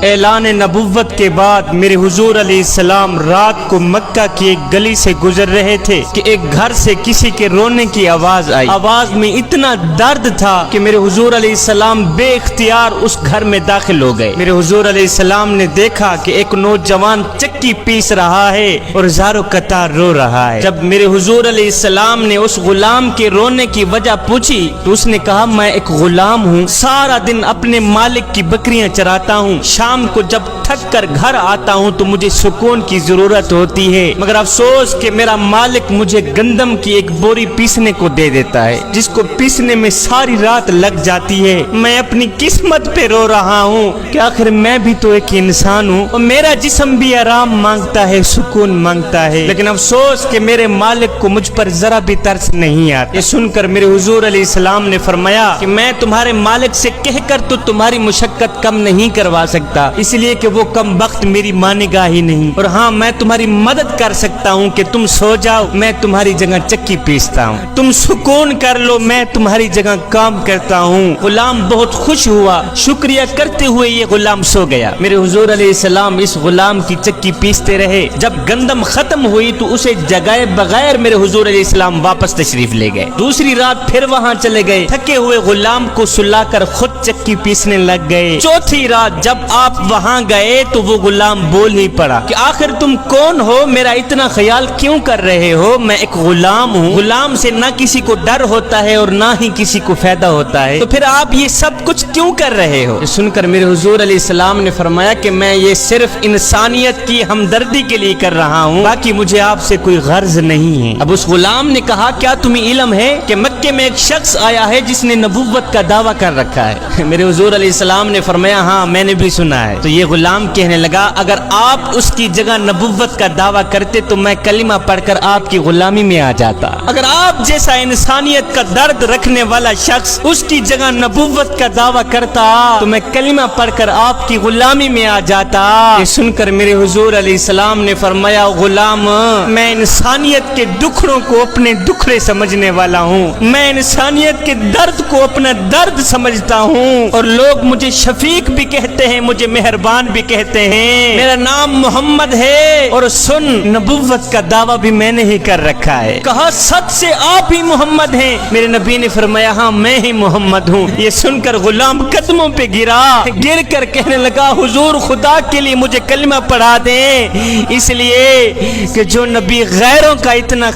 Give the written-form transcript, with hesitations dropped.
اعلان نبوت کے بعد میرے حضور علیہ السلام رات کو مکہ کی ایک گلی سے گزر رہے تھے کہ ایک گھر سے کسی کے رونے کی آواز آئی۔ آواز میں اتنا درد تھا کہ میرے حضور علیہ السلام بے اختیار اس گھر میں داخل ہو گئے۔ میرے حضور علیہ السلام نے دیکھا کہ ایک نوجوان چکی پیس رہا ہے اور زارو قطار رو رہا ہے۔ جب میرے حضور علیہ السلام نے اس غلام کے رونے کی وجہ پوچھی تو اس نے کہا میں ایک غلام ہوں، سارا دن اپنے مالک کی بکریاں چراتا ہوں، شام کو جب تھک کر گھر آتا ہوں تو مجھے سکون کی ضرورت ہوتی ہے، مگر افسوس کہ میرا مالک مجھے گندم کی ایک بوری پیسنے کو دے دیتا ہے جس کو پیسنے میں ساری رات لگ جاتی ہے۔ میں اپنی قسمت پہ رو رہا ہوں کہ آخر میں بھی تو ایک انسان ہوں اور میرا جسم بھی آرام مانگتا ہے، سکون مانگتا ہے، لیکن افسوس کہ میرے مالک کو مجھ پر ذرا بھی ترس نہیں آتا۔ یہ سن کر میرے حضور علیہ السلام نے فرمایا کہ میں تمہارے مالک سے کہہ کر تو تمہاری مشقت کم نہیں کروا سکتا، اس لیے کہ وہ کم وقت میری مانے گا ہی نہیں، اور ہاں میں تمہاری مدد کر سکتا ہوں کہ تم سو جاؤ، میں تمہاری جگہ چکی پیستا ہوں، تم سکون کر لو، میں تمہاری جگہ کام کرتا ہوں۔ غلام بہت خوش ہوا، شکریہ کرتے ہوئے یہ غلام سو گیا۔ میرے حضور علیہ السلام اس غلام کی چکی پیستے رہے۔ جب گندم ختم ہوئی تو اسے جگائے بغیر میرے حضور علیہ السلام واپس تشریف لے گئے۔ دوسری رات پھر وہاں چلے گئے، تھکے ہوئے غلام کو سلا کر خود چکی پیسنے لگ گئے۔ چوتھی رات جب آپ وہاں گئے تو وہ غلام بول ہی پڑا کہ آخر تم کون ہو، میرا اتنا خیال کیوں کر رہے ہو؟ میں ایک غلام ہوں، غلام سے نہ کسی کو ڈر ہوتا ہے اور نہ ہی کسی کو فائدہ ہوتا ہے، تو پھر آپ یہ سب کچھ کیوں کر رہے ہو؟ سن کر میرے حضور علیہ السلام نے فرمایا کہ میں یہ صرف انسانیت کی ہمدردی کے لیے کر رہا ہوں، باقی مجھے آپ سے کوئی غرض نہیں ہے۔ اب اس غلام نے کہا کیا تمہیں علم ہے کہ مکے میں ایک شخص آیا ہے جس نے نبوت کا دعویٰ کر رکھا ہے؟ میرے حضور علیہ السلام نے فرمایا ہاں میں نے بھی سنا ہے۔ تو یہ غلام کہنے لگا اگر آپ اس کی جگہ نبوت کا دعویٰ کرتے تو میں کلمہ پڑھ کر آپ کی غلامی میں آ جاتا، اگر آپ جیسا انسانیت کا درد رکھنے والا شخص اس کی جگہ نبوت کا دعویٰ کرتا تو میں کلمہ پڑھ کر آپ کی غلامی میں آ جاتا۔ یہ سن کر میرے حضور علیہ السلام نے فرمایا غلام میں انسانیت کے دکھڑوں کو اپنے دکھڑے سمجھنے والا ہوں، میں انسانیت کے درد کو اپنا درد سمجھتا ہوں، اور لوگ مجھے شفیق بھی کہتے ہیں، مجھے مہربان بھی کہتے ہیں، میرا نام محمد ہے، اور سن نبوت کا دعویٰ بھی میں نے ہی کر رکھا ہے۔ کہا سچ سے آپ ہی محمد ہیں؟ میرے نبی نے فرمایا ہاں میں ہی محمد ہوں۔ یہ سن کر غلام قدموں پہ گرا، گر کر کہنے لگا حضور خدا کے لیے مجھے کلمہ پڑھا دیں، اس لیے کہ جو نبی غیروں کا اتنا